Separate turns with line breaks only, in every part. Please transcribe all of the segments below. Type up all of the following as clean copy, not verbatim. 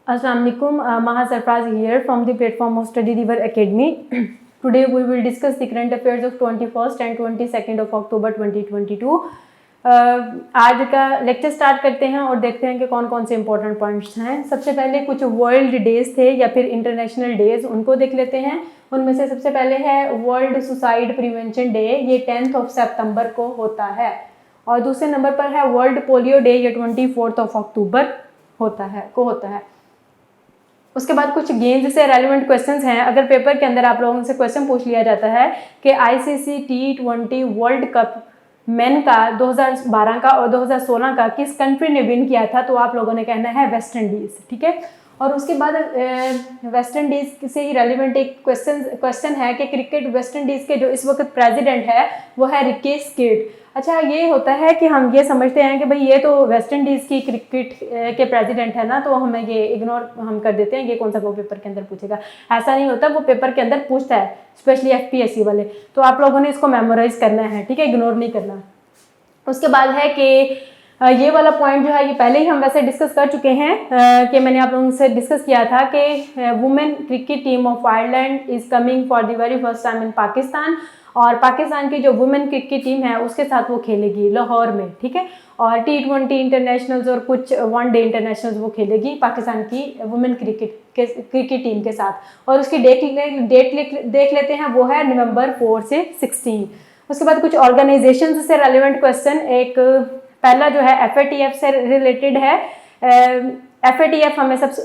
Assalamu alaikum, Maha Sarfraz here from the platform of Study River Academy. Today we will discuss the current affairs of 21st and 22nd of October 2022. आज का lecture start करते हैं और देखते हैं कि कौन कौन से इंपॉर्टेंट पॉइंट्स हैं। सबसे पहले कुछ वर्ल्ड डेज थे या फिर इंटरनेशनल डेज, उनको देख लेते हैं। उनमें से सबसे पहले है वर्ल्ड सुसाइड प्रिवेंशन डे, ये 10 सितंबर को होता है। और दूसरे नंबर पर है वर्ल्ड पोलियो डे, ये 24 अक्टूबर होता है। उसके बाद कुछ गेम्स से रेलिवेंट क्वेश्चंस हैं। अगर पेपर के अंदर आप लोगों से क्वेश्चन पूछ लिया जाता है कि ICC T20 world cup main का 2012 का और 2016 का किस कंट्री ने विन किया था, तो आप लोगों ने कहना है वेस्ट इंडीज, ठीक है। और उसके बाद वेस्ट इंडीज से ही रेलिवेंट एक क्वेश्चन है कि क्रिकेट वेस्ट इंडीज के जो इस वक्त प्रेसिडेंट है वो है रिकेश किड। अच्छा, ये होता है कि हम ये समझते हैं कि भाई ये तो वेस्ट इंडीज़ की क्रिकेट के प्रेसिडेंट है ना, तो हमें ये इग्नोर हम कर देते हैं, ये कौन सा वो पेपर के अंदर पूछेगा। ऐसा नहीं होता, वो पेपर के अंदर पूछता है, स्पेशली FPSC वाले, तो आप लोगों ने इसको मेमोराइज करना है, ठीक है, इग्नोर नहीं करना। उसके बाद है कि ये वाला पॉइंट जो है ये पहले ही हम वैसे डिस्कस कर चुके हैं कि मैंने आप लोगों से डिस्कस किया था कि women cricket team of Ireland is coming for the very first time in Pakistan, और पाकिस्तान की जो वुमेन क्रिकेट टीम है उसके साथ वो खेलेगी लाहौर में, ठीक है। और T20 इंटरनेशनल्स और कुछ वनडे इंटरनेशनल्स वो खेलेगी पाकिस्तान की वुमेन क्रिकेट टीम के साथ। और उसकी डेट देख लेते हैं, वो है नवंबर 4 से 16। उसके बाद कुछ ऑर्गेनाइजेशन से रेलिवेंट क्वेश्चन, एक पहला जो है FATF से रिलेटेड है। FATF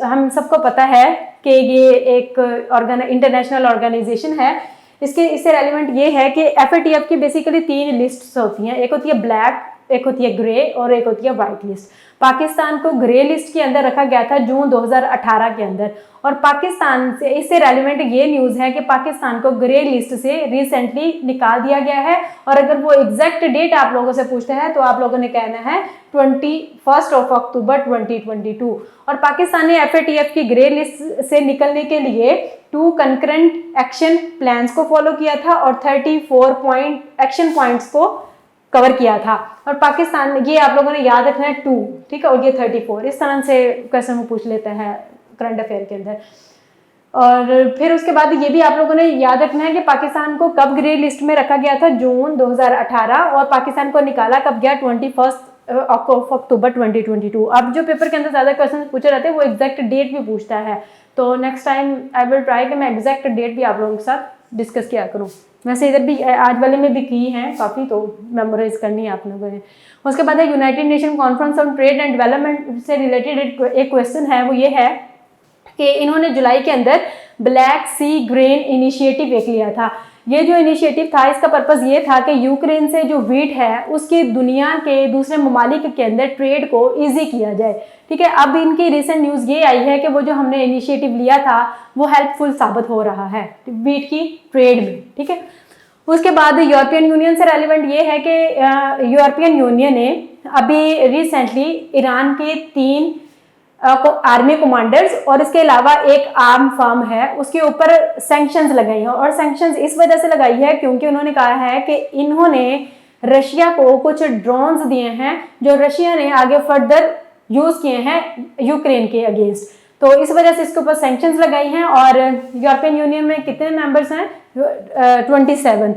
हम सबको पता है कि ये एक इंटरनेशनल ऑर्गेनाइजेशन है। इससे रेलिवेंट ये है कि FATF की बेसिकली 3 लिस्ट्स होती हैं, एक होती है ब्लैक, एक होती है ग्रे और एक होती है वाइट लिस्ट। पाकिस्तान को ग्रे लिस्ट के अंदर रखा गया था जून 2018 के अंदर, और पाकिस्तान से इससे रेलिवेंट ये न्यूज़ है कि पाकिस्तान को ग्रे लिस्ट से रिसेंटली निकाल दिया गया है। और अगर वो एग्जैक्ट डेट आप लोगों से पूछते हैं तो आप लोगों ने कहना है 21 अक्टूबर 2022। और पाकिस्तान ने FATF की ग्रे लिस्ट से निकलने के लिए 2 कंकरेंट एक्शन प्लान्स को फॉलो किया था और 34 एक्शन पॉइंट्स को कवर किया था। और पाकिस्तान, ये आप लोगों ने याद रखना है 2, ठीक है, और ये 34, इस तरह से क्वेश्चन वो पूछ लेता है करंट अफेयर के अंदर। और फिर उसके बाद ये भी आप लोगों ने याद रखना है कि पाकिस्तान को कब ग्रे लिस्ट में रखा गया था, जून 2018, और पाकिस्तान को निकाला कब गया, 21 अक्टूबर 2022। अब जो पेपर के अंदर ज़्यादा क्वेश्चन पूछे जाते हैं वो एग्जैक्ट डेट भी पूछता है, तो next time I will try कि मैं एग्जैक्ट डेट भी आप लोगों के साथ डिस्कस किया करूँ। वैसे इधर भी आज वाले में भी की हैं काफ़ी, तो मेमोराइज करनी है आप लोगों ने। उसके बाद है United nation conference on trade and development से रिलेटेड एक क्वेश्चन है, वो ये है कि इन्होंने जुलाई के अंदर ब्लैक सी ग्रेन इनिशिएटिव एक लिया था। ये जो इनिशिएटिव था, इसका पर्पज़ ये था कि यूक्रेन से जो व्हीट है उसकी दुनिया के दूसरे ममालिक के अंदर ट्रेड को ईजी किया जाए, ठीक है। अब इनकी रिसेंट न्यूज़ ये आई है कि वो जो हमने इनिशिएटिव लिया था वो हेल्पफुल साबित हो रहा है व्हीट की ट्रेड में, ठीक है। उसके बाद यूरोपियन यूनियन से रेलिवेंट ये है कि यूरोपियन यूनियन ने अभी रिसेंटली ईरान के 3 आर्मी कमांडर्स और इसके अलावा एक आर्म फर्म है उसके ऊपर सैंक्शंस लगाई हैं। और सैंक्शंस इस वजह से लगाई है क्योंकि उन्होंने कहा है कि इन्होंने रशिया को कुछ ड्रोन्स दिए हैं जो रशिया ने आगे फर्दर यूज़ किए हैं यूक्रेन के अगेंस्ट, तो इस वजह से इसके ऊपर सैंक्शंस लगाई हैं। और यूरोपियन यूनियन में कितने मेंबर्स हैं, 27।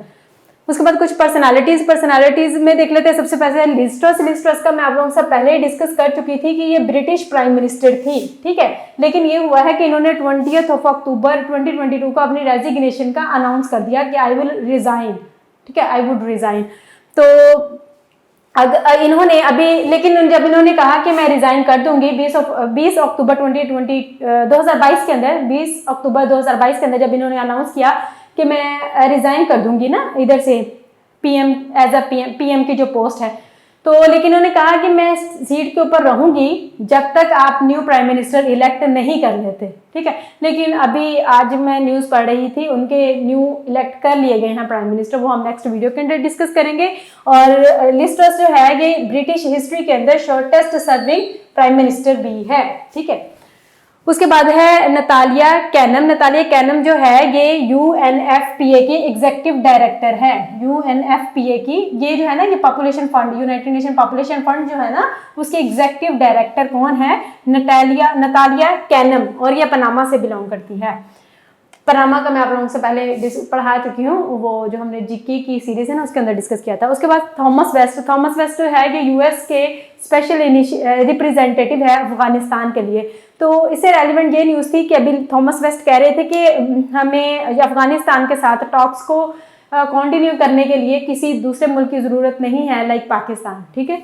उसके बाद कुछ पर्सनालिटीज में देख लेते हैं। सबसे पहले लिस्ट्रस का मैं आप लोगों से पहले ही डिस्कस कर चुकी थी कि ये ब्रिटिश प्राइम मिनिस्टर थी, ठीक है। लेकिन ये हुआ है कि इन्होंने 20 अक्टूबर 2022 को अपनी रेजिग्नेशन का अनाउंस कर दिया कि आई विल रिजाइन, ठीक है, आई वुड रिजाइन। तो इन्होंने अभी, लेकिन जब इन्होंने कहा कि मैं रिजाइन कर दूंगी 20 अक्टूबर 2022 के अंदर, 20 अक्टूबर 2022 के अंदर जब इन्होंने अनाउंस किया कि मैं रिजाइन कर दूंगी ना इधर से PM एज अ PM की जो पोस्ट है, तो लेकिन उन्होंने कहा कि मैं सीट के ऊपर रहूंगी जब तक आप न्यू प्राइम मिनिस्टर इलेक्ट नहीं कर लेते, ठीक है। लेकिन अभी आज मैं न्यूज़ पढ़ रही थी, उनके न्यू इलेक्ट कर लिए गए हैं प्राइम मिनिस्टर, वो हम नेक्स्ट वीडियो के अंदर डिस्कस करेंगे। और लिज ट्रस जो है ये ब्रिटिश हिस्ट्री के अंदर शॉर्टेस्ट सर्विंग प्राइम मिनिस्टर भी है, ठीक है। उसके बाद है नतालिया कैनम। नतालिया कैनम जो है ये UNFPA की एग्जीक्यूटिव डायरेक्टर है। UNFPA की ये जो है ना, ये population fund, United nation population fund जो है ना, उसके एग्जीक्यूटिव डायरेक्टर कौन है? नतालिया कैनम, और ये पनामा से बिलोंग करती है। पनामा का मैं आप लोगों से पहले पढ़ा चुकी हूँ, वो जो हमने जीके की सीरीज है ना उसके अंदर डिस्कस किया था। उसके बाद थॉमस वेस्ट। थॉमस वेस्ट जो है ये यूएस के स्पेशल रिप्रेजेंटेटिव है अफगानिस्तान के लिए। तो इससे रेलिवेंट ये न्यूज़ थी कि अभी थॉमस वेस्ट कह रहे थे कि हमें अफगानिस्तान के साथ टॉक्स को कंटिन्यू करने के लिए किसी दूसरे मुल्क की ज़रूरत नहीं है, लाइक पाकिस्तान। ठीक है।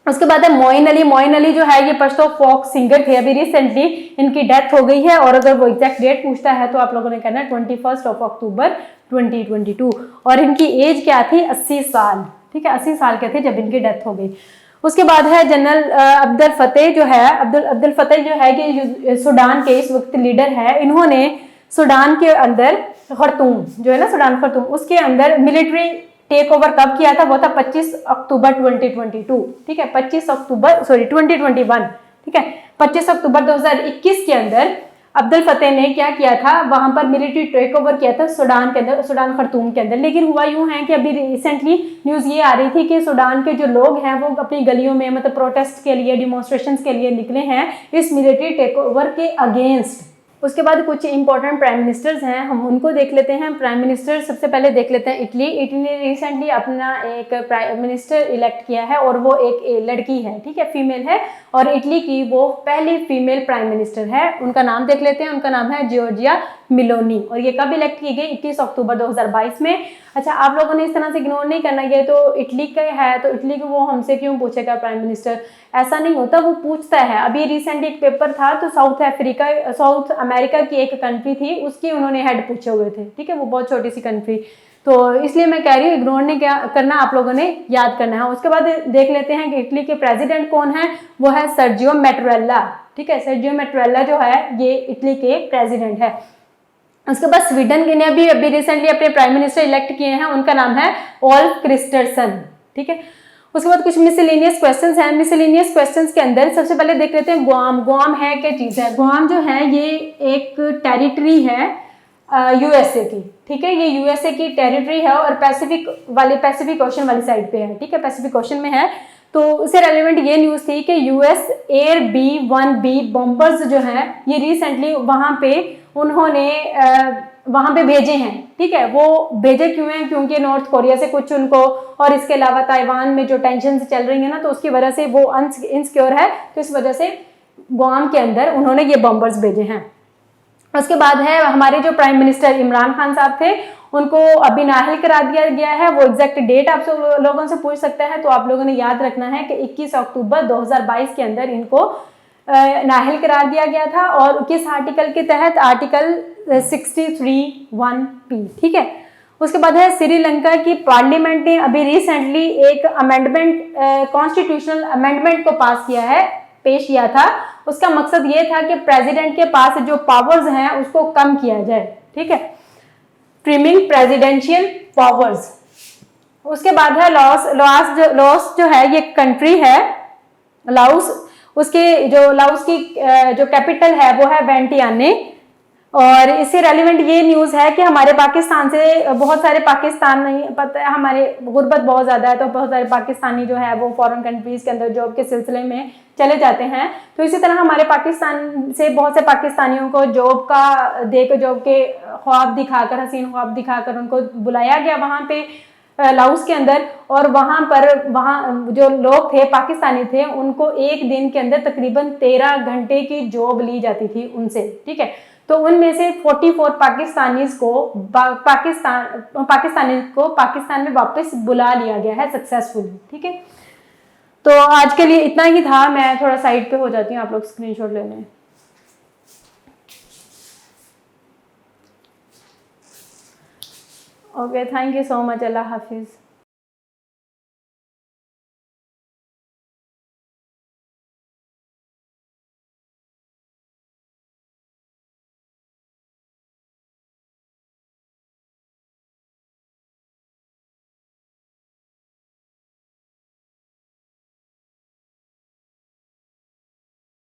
उसके बाद है मोइन अली। मोइन अली जो है ये पश्तो फोक सिंगर थे, अभी रिसेंटली इनकी डेथ हो गई है, और अगर वो एग्जैक्ट डेट पूछता है तो आप लोगों ने कहना है 21 अक्टूबर 2022, और इनकी एज क्या थी? 80 साल। ठीक है, 80 साल के थे जब इनकी डेथ हो गई। उसके बाद है जनरल अब्दुल फतेह जो है, अब्दुल फतेह जो है कि सूडान के इस वक्त लीडर है। इन्होंने सूडान के अंदर खर्तूम जो है ना, सूडान खर्तूम, उसके अंदर मिलिट्री टेक ओवर कब किया था? वो था 25 अक्टूबर 2022। ठीक है, 2021। ठीक है, 25 अक्टूबर 2021 के अंदर अब्दुल फतेह ने क्या किया था? वहां पर मिलिट्री टेक ओवर किया था सूडान के अंदर, सूडान खर्तूम के अंदर। लेकिन हुआ यूं है कि अभी रिसेंटली न्यूज ये आ रही थी कि सूडान के जो लोग हैं वो अपनी गलियों में मतलब प्रोटेस्ट के लिए, डिमॉन्स्ट्रेशन के लिए निकले हैं इस मिलिट्री टेक ओवर के अगेंस्ट। उसके बाद कुछ इंपॉर्टेंट प्राइम मिनिस्टर्स हैं, हम उनको देख लेते हैं। प्राइम मिनिस्टर सबसे पहले देख लेते हैं इटली। इटली ने रिसेंटली अपना एक प्राइम मिनिस्टर इलेक्ट किया है, और वो एक लड़की है। ठीक है, फीमेल है, और इटली की वो पहली फीमेल प्राइम मिनिस्टर है। उनका नाम देख लेते हैं। उनका नाम है जॉर्जिया मिलोनी, और ये कब इलेक्ट की गई? 21 अक्टूबर 2022 में। अच्छा, आप लोगों ने इस तरह से इग्नोर नहीं करना, ये तो इटली का है तो इटली को वो हमसे क्यों पूछेगा प्राइम मिनिस्टर? ऐसा नहीं होता, वो पूछता है। अभी रिसेंटली एक पेपर था तो साउथ अमेरिका की एक कंट्री थी, उसकी उन्होंने हेड पूछे हुए थे। ठीक है, वो बहुत छोटी सी कंट्री, तो इसलिए मैं कह रही हूँ इग्नोर नहीं क्या करना, आप लोगों ने याद करना है। उसके बाद देख लेते हैं कि इटली के प्रेसिडेंट कौन है? वो है सर्जियो मैट्रेला। ठीक है, सर्जियो मैट्रेला जो है ये इटली के प्रेसिडेंट है। उसके बाद स्वीडन ने भी अभी रिसेंटली अपने प्राइम मिनिस्टर इलेक्ट किए हैं, उनका नाम है ओल्फ क्रिस्टरसन। ठीक है, उसके बाद कुछ मिसलेनियस क्वेश्चंस हैं। मिसलेनियस क्वेश्चंस के अंदर सबसे पहले देख लेते हैं गुआम। गुआम है क्या चीज है? गुआम जो है ये एक टेरिटरी है यूएसए की। ठीक है, ये यूएसए की टेरिटरी है और पैसिफिक ओशन वाली साइड पे है। ठीक है, पैसिफिक ओशन में है। तो उससे रेलिवेंट ये न्यूज थी कि यूएस एयर B-1B बॉम्बर्स जो हैं ये रिसेंटली वहां पे उन्होंने वहां पे भेजे हैं। ठीक है, वो भेजे क्यों हैं? क्योंकि नॉर्थ कोरिया से कुछ उनको, और इसके अलावा ताइवान में जो टेंशन चल रही है ना, तो उसकी वजह से वो इनसिक्योर है, तो इस वजह से गुआम के अंदर उन्होंने ये बॉम्बर्स भेजे हैं। उसके बाद है हमारे जो प्राइम मिनिस्टर इमरान खान साहब थे, उनको अभी नाअहल करा दिया गया है। वो एग्जैक्ट डेट आप सब लोगों से पूछ सकते हैं, तो आप लोगों ने याद रखना है कि 21 अक्टूबर 2022 के अंदर इनको नाअहल करार दिया गया था, और किस आर्टिकल के तहत? Article 63(1)(p। ठीक है, उसके बाद है श्रीलंका की पार्लियामेंट ने अभी रिसेंटली एक अमेंडमेंट, कॉन्स्टिट्यूशनल अमेंडमेंट को पेश किया था। उसका मकसद ये था कि प्रेसिडेंट के पास जो पावर्स हैं उसको कम किया जाए। ठीक है, ट्रिमिंग प्रेसिडेंशियल पावर्स। उसके बाद है लाओस जो है ये कंट्री है लाओस, उसके जो लाओस की जो कैपिटल है वो है वियंटियाने। और इससे रेलिवेंट ये न्यूज़ है कि हमारे पाकिस्तान से बहुत सारे पाकिस्तानी, पता है हमारे गुर्बत बहुत ज़्यादा है, तो बहुत सारे पाकिस्तानी जो है वो फॉरेन कंट्रीज़ के अंदर जॉब के सिलसिले में चले जाते हैं। तो इसी तरह हमारे पाकिस्तान से बहुत से पाकिस्तानियों को जॉब के ख्वाब दिखाकर, हसीन ख्वाब दिखाकर उनको बुलाया गया वहाँ पे लाओस के अंदर, और वहाँ जो लोग थे पाकिस्तानी थे, उनको एक दिन के अंदर तकरीबन 13 घंटे की जॉब ली जाती थी उनसे। ठीक है, तो उनमें से 44 पाकिस्तानी को पाकिस्तान में वापस बुला लिया गया है सक्सेसफुली। ठीक है, तो आज के लिए इतना ही था। मैं थोड़ा साइड पे हो जाती हूँ, आप लोग स्क्रीनशॉट ले लें। Okay, thank you so much. अल्लाह हाफिज़।